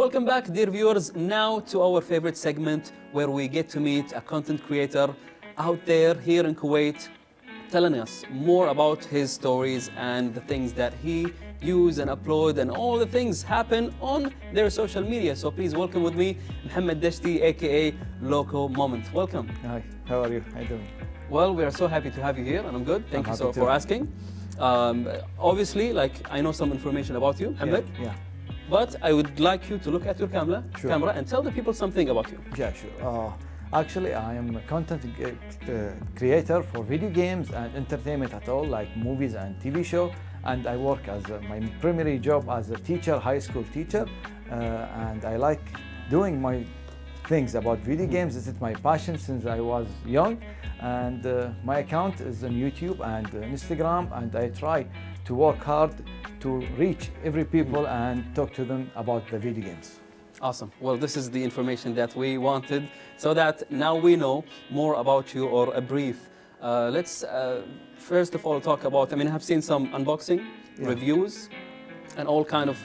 Welcome back, dear viewers, now to our favorite segment where we get to meet a content creator out there here in Kuwait, telling us more about his stories and the things that he use and upload and all the things happen on their social media. So please welcome with me Mohammed Dashti, aka Locomoment. Welcome. Hi, how are you? How you doing? Well, we are so happy to have you here and I'm good. Thank you so for asking. Obviously, I know some information about you, Mohammed. Yeah. But I would like you to look at your camera and tell the people something about you. Yeah, sure. Actually, I am a content creator for video games and entertainment at all, like movies and TV show. And I work as my primary job as a teacher, high school teacher. And I like doing my things about video games. This is my passion since I was young. And my account is on YouTube and Instagram. And I try to work hard to reach every people and talk to them about the video games. Awesome. Well, this is the information that we wanted, so that now we know more about you, or a brief. Let's first of all talk about, I have seen some unboxing reviews and all kind of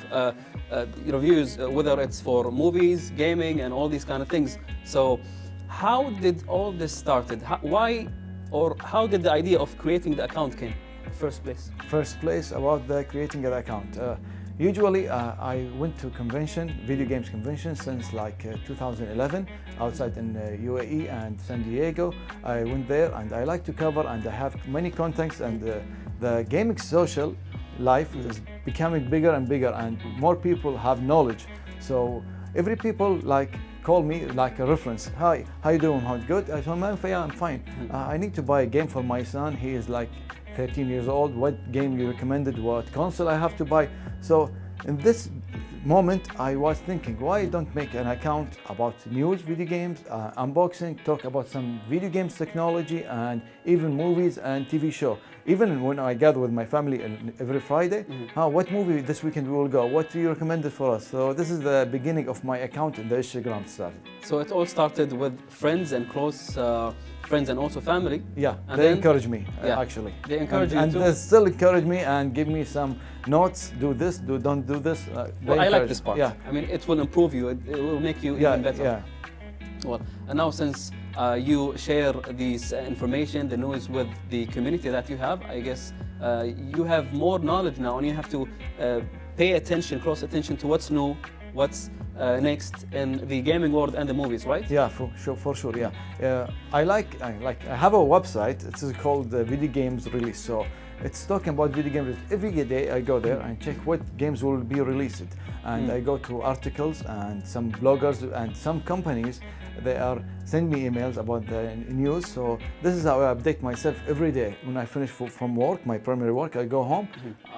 reviews, whether it's for movies, gaming, and all these kind of things. So how did all this started? How did the idea of creating the account came? First place about the creating an account. Usually I went to video games convention since 2011 outside in UAE and San Diego. I went there and I like to cover, and I have many contacts, and the gaming social life is becoming bigger and bigger, and more people have knowledge. So every people call me like a reference. Hi, how you doing? How's good? I told him, yeah, I'm fine. I need to buy a game for my son. He is 13 years old. What game you recommended? What console I have to buy? So in this moment, I was thinking, why don't make an account about news, video games, unboxing, talk about some video games technology, and even movies and TV show. Even when I gather with my family every Friday, what movie this weekend we will go? What do you recommend for us? So this is the beginning of my account in the Instagram started. So it all started with friends and close friends and also family. Yeah, and they encourage me actually. They encourage you and too. They still encourage me and give me some notes. Do this, don't do this. Well, I like this part. Yeah. It will improve you. It will make you even better. Yeah. Well, and now since you share this information, the news with the community that you have, I guess you have more knowledge now, and you have to pay close attention to what's new, what's next in the gaming world and the movies, right? Yeah, for sure. Yeah, I have a website. It's called Video Games Release. So it's talking about video games. Every day I go there and check what games will be released, and I go to articles and some bloggers and some companies. They are sending me emails about the news. So this is how I update myself every day. When I finish from work, my primary work, I go home.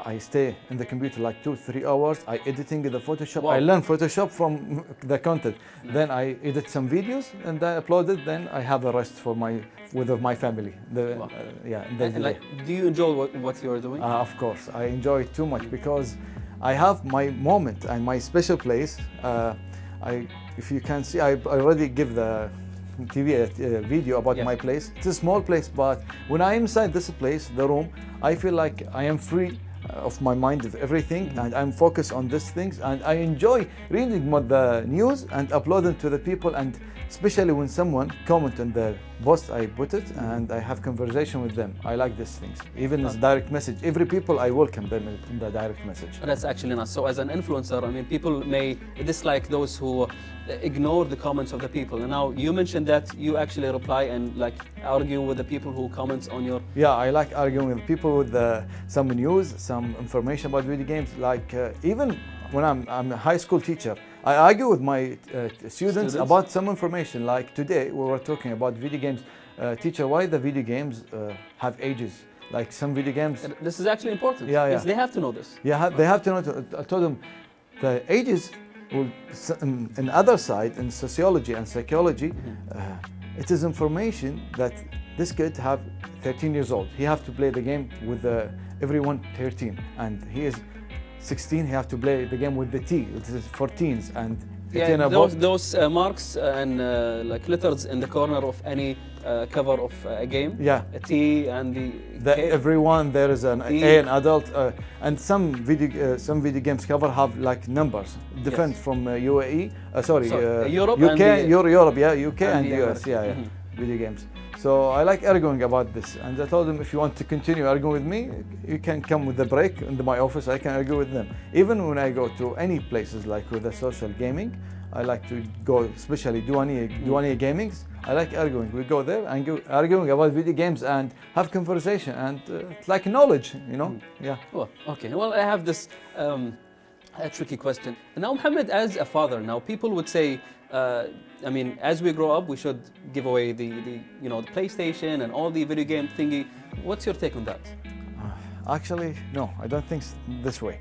I stay in the computer 2-3 hours. I editing the Photoshop. Wow. I learn Photoshop from the content. Then I edit some videos and I upload it. Then I have the rest with my family. Do you enjoy what you're doing? Of course, I enjoy it too much because I have my moment and my special place. If you can see, I already give the TV video about my place. It's a small place, but when I am inside this place, the room, I feel like I am free of my mind of everything, and I'm focused on these things, and I enjoy reading the news and uploading to the people, and especially when someone comment on the post I put it, and I have conversation with them. I like these things. Even as direct message, every people I welcome them in the direct message. That's actually nice. So as an influencer, people may dislike those who ignore the comments of the people. And now you mentioned that you actually reply and argue with the people who comments on your... Yeah, I like arguing with people with some news, some information about video games. Even when I'm a high school teacher, I argue with my students about some information. Like today, we were talking about video games. Teacher, why the video games have ages? Like some video games... This is actually important. Yeah. Yes, they have to know this. Yeah, they have to know. I told them the ages will, in other side, in sociology and psychology, it is information that this kid have 13 years old. He have to play the game with everyone 13, and he is 16. He have to play the game with the T. It is 14s, and Yeah, in a box. those marks and like letters in the corner of any cover of a game. Yeah. A T and the K. Everyone there is an E. A, an adult, and some video games cover have like numbers different from UAE. Europe UK, and Europe, yeah, UK and and the US, America. yeah. Video games. So I like arguing about this, and I told them if you want to continue arguing with me, you can come with the break into my office. I can argue with them. Even when I go to any places like with the social gaming, I like to go, especially Duania gamings. I like arguing. We go there and go arguing about video games and have conversation, and it's like knowledge, you know. Yeah. Well, okay. Well, I have this a tricky question. Now, Mohammed, as a father, now people would say, I mean, as we grow up, we should give away the PlayStation and all the video game thingy. What's your take on that? Actually, no, I don't think this way.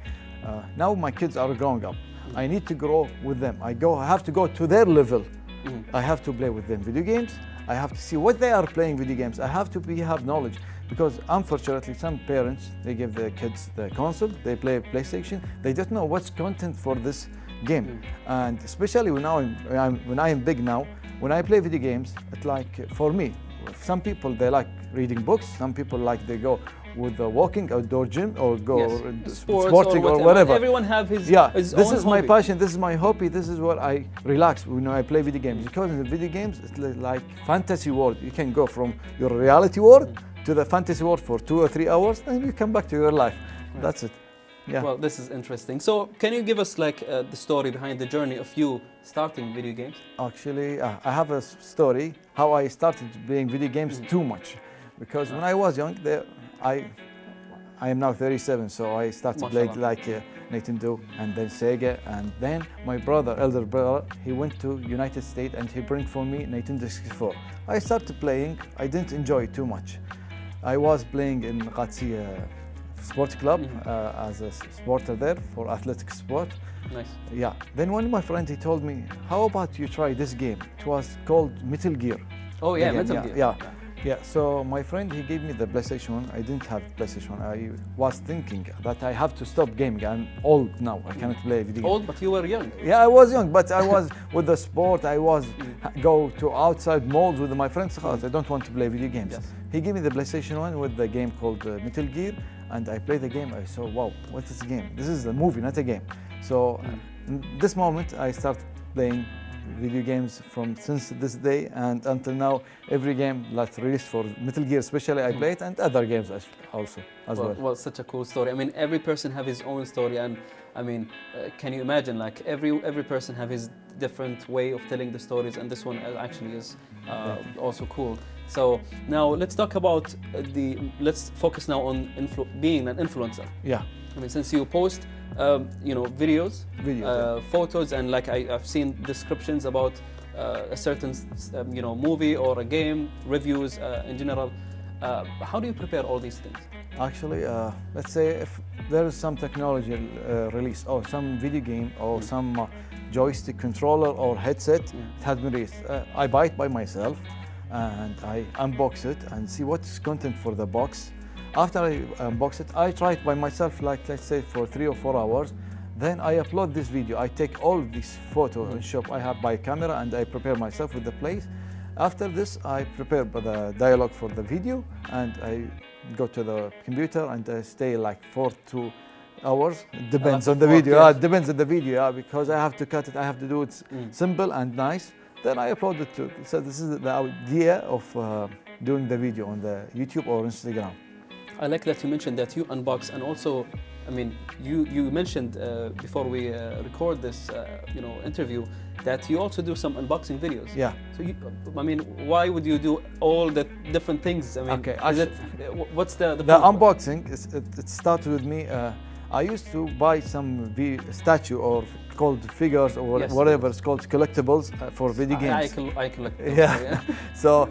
Now my kids are growing up. I need to grow with them. I have to go to their level. I have to play with them video games. I have to see what they are playing video games. I have to have knowledge, because unfortunately some parents, they give their kids the console, they play PlayStation, they don't know what's content for this game. And especially when I am big now, when I play video games, it's like, for me, some people they like reading books, some people like they go with the walking outdoor gym or go sporting or whatever. Everyone have his this own is my hobby. passion, this is my hobby, this is what I relax when I play video games. Because in the video games it's like fantasy world. You can go from your reality world to the fantasy world for 2 or 3 hours, then you come back to your life. That's it. Yeah. Well, this is interesting. So can you give us like the story behind the journey of you starting video games? Actually, I have a story how I started playing video games too much. Because when I was young, I am now 37, so I started playing like Nintendo and then Sega, and then my elder brother, he went to United States and he brought for me Nintendo 64. I started playing, I didn't enjoy it too much. I was playing in Qatsi Sport Club as a sporter there for athletic sport. Nice. Yeah. Then one of my friends, he told me, how about you try this game? It was called Metal Gear. Oh yeah, Metal Gear. Yeah, so my friend, he gave me the PlayStation 1. I didn't have PlayStation 1. I was thinking that I have to stop gaming. I'm old now. I cannot play video games. Old, but you were young. Yeah, I was young, but I was with the sport. I was go to outside malls with my friends. I don't want to play video games. Yes. He gave me the PlayStation 1 with the game called Metal Gear, and I played the game. I saw, wow, what is the game? This is a movie, not a game. So in this moment, I started playing video games since this day and until now. Every game that's released for Metal Gear especially I play it, and other games also as well. Well, such a cool story. I mean, every person have his own story, and I mean, can you imagine, like every person have his different way of telling the stories, and this one actually is also cool. So now let's talk about let's focus now on being an influencer. Yeah. I mean, since you post videos, photos, and like I've seen descriptions about a certain movie or a game, reviews in general. How do you prepare all these things? Actually, let's say if there is some technology released, or some video game, or some joystick controller or headset, it has been released. I buy it by myself and I unbox it and see what's content for the box. After I unbox it, I try it by myself, like let's say for 3 or 4 hours. Then I upload this video. I take all these photos and shop I have by camera, and I prepare myself with the place. After this, I prepare the dialogue for the video, and I go to the computer and I stay like 4 to hours. It depends on the video. Yes. It depends on the video, because I have to cut it. I have to do it simple and nice. Then I upload it to. So this is the idea of doing the video on the YouTube or Instagram. I like that you mentioned that you unbox, and also, I mean, you mentioned before we record this, interview, that you also do some unboxing videos. Yeah. So I mean, why would you do all the different things? I mean, okay. What's the unboxing? It started with me. I used to buy some statue or called figures or whatever it's called, collectibles for video games. I collect them. Yeah. So.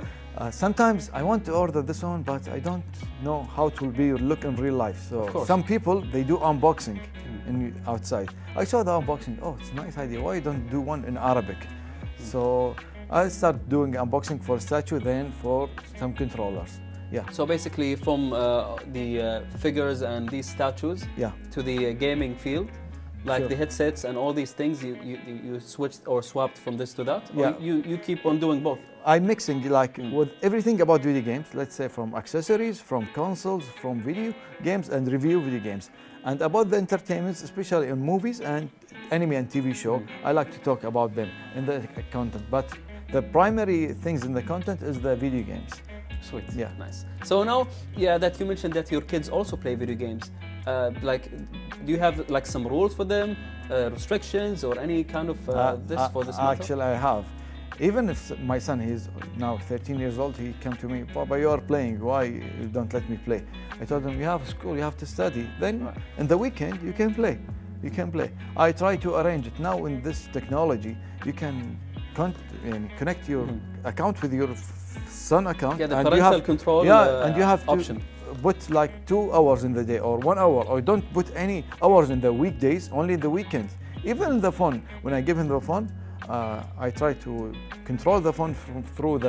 Sometimes I want to order this one, but I don't know how it will look in real life. So some people, they do unboxing outside. I saw the unboxing. Oh, it's a nice idea. Why don't do one in Arabic? So I start doing unboxing for statue, then for some controllers. Yeah. So basically, from the figures and these statues to the gaming field, like Sure. the headsets and all these things, you switched or swapped from this to that? Yeah. Or you keep on doing both? I'm mixing like with everything about video games, let's say from accessories, from consoles, from video games and review video games. And about the entertainments, especially in movies and anime and TV show, I like to talk about them in the content. But the primary things in the content is the video games. Sweet. Yeah. Nice. So now, yeah, that you mentioned that your kids also play video games. Like, do you have like some rules for them, restrictions, or any kind of for this matter? Actually, I have. Even if my son, he's now 13 years old, he came to me, Papa, you are playing, why you don't let me play? I told him, you have school, you have to study. Then in the weekend, you can play. You can play. I try to arrange it. Now in this technology, you can connect your account with your son account. Yeah, the and parental you have, control and you have option. to put like 2 hours in the day or 1 hour, or don't put any hours in the weekdays, only the weekends. Even the phone, when I give him the phone, I try to control the phone through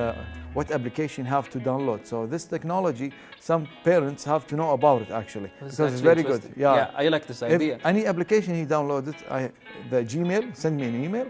what application have to download. So this technology, some parents have to know about it actually, because it's very good. Yeah, I like this idea. If any application he downloaded, the Gmail, send me an email.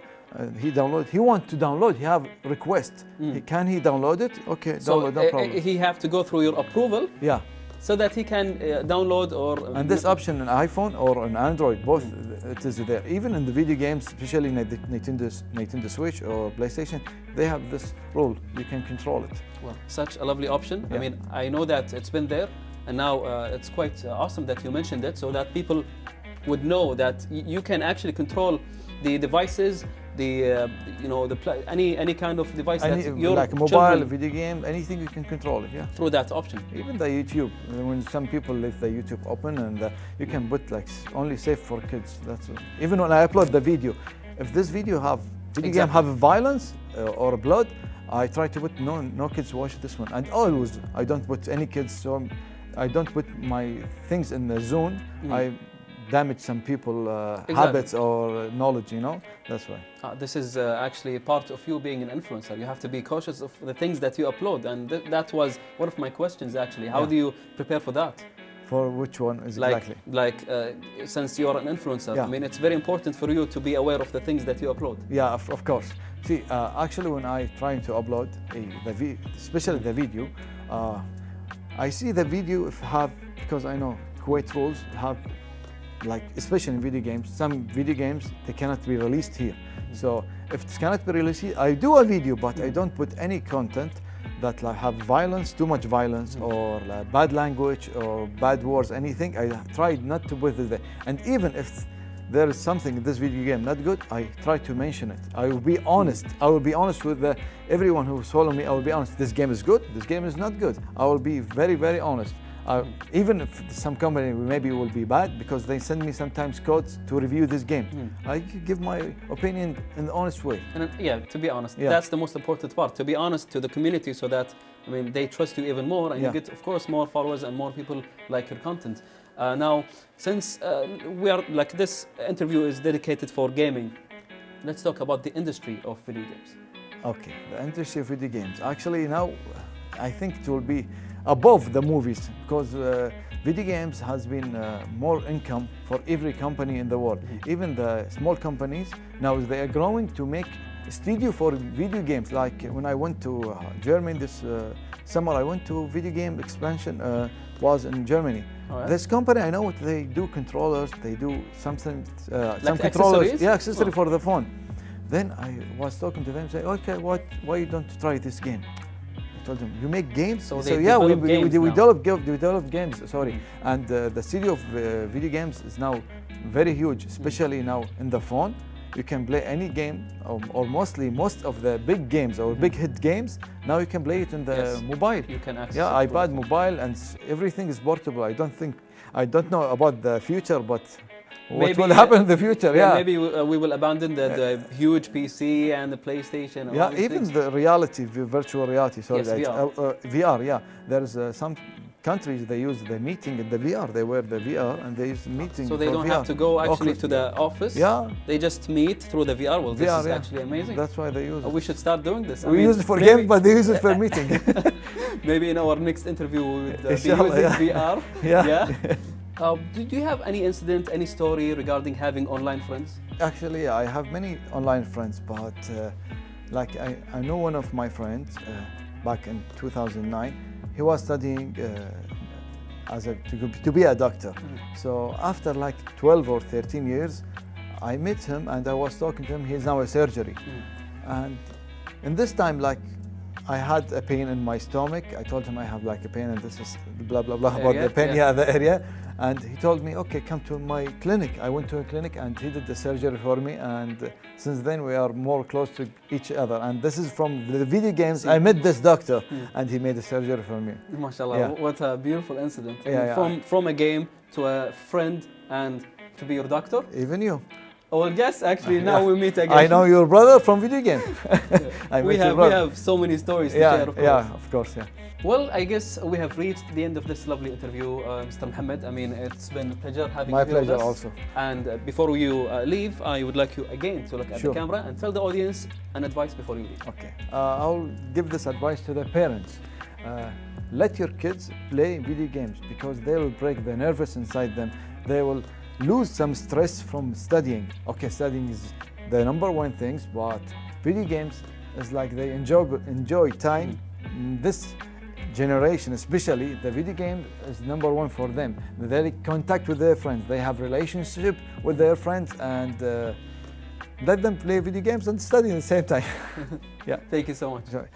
He download. He want to download. He have request. Can he download it? Okay, download. No problem. He have to go through your approval. Yeah. So that he can download or. And this option on iPhone or on Android, both it is there. Even in the video games, especially Nintendo Switch or PlayStation, they have this rule. You can control it. Well, such a lovely option. Yeah. I mean, I know that it's been there, and now it's quite awesome that you mentioned it, so that people would know that you can actually control the devices, any kind of device that your like mobile, children, video game, anything you can control it. Yeah. through that option. Even the YouTube, when some people leave the YouTube open and you can put like only safe for kids. That's it. Even when I upload the video, if this video game have violence or blood, I try to put no kids watch this one. And always I don't put any kids, so I don't put my things in the zone. I damage some people habits or knowledge, that's why. This is actually part of you being an influencer. You have to be cautious of the things that you upload, and that was one of my questions actually. How do you prepare for that? For which one exactly? Since you're an influencer, Yeah. I mean, it's very important for you to be aware of the things that you upload. Yeah, of course. See, actually when I try to upload especially the video, I see the video because I know Kuwait rules have, like especially in video games, some video games they cannot be released here. So if it cannot be released here, I do a video, but I don't put any content that have violence, too much violence, or bad language or bad words, anything. I try not to put it there. And even if there is something in this video game not good, I try to mention it. I will be honest. I will be honest with everyone who's following me. I will be honest. This game is good. This game is not good. I will be very, very honest. Even if some company maybe will be bad, because they send me sometimes codes to review this game. I give my opinion in the honest way. And to be honest, that's the most important part. To be honest to the community, so that they trust you even more, and you get, of course, more followers and more people like your content. Now, since we are this interview is dedicated for gaming, let's talk about the industry of video games. Okay, the industry of video games. Actually, now I think it will be above the movies, because video games has been more income for every company in the world. Even the small companies now they are growing to make a studio for video games. Like when I went to Germany this summer, I went to video game expansion was in Germany. Oh, yeah? This company, I know what they do, controllers, they do something, like some controllers, accessories? Accessory for the phone. Then I was talking to them, saying, okay, why you don't try this game? I told them, you make games? So we develop games, sorry. And the studio of video games is now very huge, especially now in the phone. You can play any game, or mostly most of the big games or big hit games. Now you can play it in the mobile. You can access it iPad, mobile, and everything is portable. I don't know about the future, but what will happen in the future? Maybe we will abandon the huge PC and the PlayStation. And even the reality, virtual reality. Sorry, yes, VR. Yeah, there's some countries they use the meeting in the VR. They wear the VR and they use the meeting. So they don't have to go actually to the office. Yeah. They just meet through the VR. Well, this is actually amazing. That's why they use it. We should start doing this. We use it for game, but they use it for meeting. Maybe in our next interview we would be using VR. Yeah. Do you have any incident, any story regarding having online friends? Actually, I have many online friends, but like I know one of my friends back in 2009. He was studying to be a doctor. So after like 12 or 13 years, I met him and I was talking to him. He's now a surgery, and in this time, like, I had a pain in my stomach. I told him I have like a pain and this is blah blah blah about the pain, the area. And he told me, okay, come to my clinic. I went to a clinic and he did the surgery for me. And since then we are more close to each other. And this is from the video games. I met this doctor and he made the surgery for me. MashaAllah, what a beautiful incident. From a game to a friend and to be your doctor. Even you. Well, yes, actually, now we meet again. I know your brother from video game. we have so many stories to share, of course. Yeah, of course, yeah. Well, I guess we have reached the end of this lovely interview, Mr. Mohammed. I mean, it's been a pleasure having you My here with pleasure us. also. And before you leave, I would like you again to look at the camera and tell the audience an advice before you leave. Okay, I'll give this advice to the parents. Let your kids play video games because they will break the nerves inside them. They will lose some stress from studying. Okay, studying is the number one thing, but video games is like they enjoy time. This generation especially, the video game is number one for them. They contact with their friends, they have relationship with their friends, and let them play video games and study at the same time. Thank you so much. Enjoy.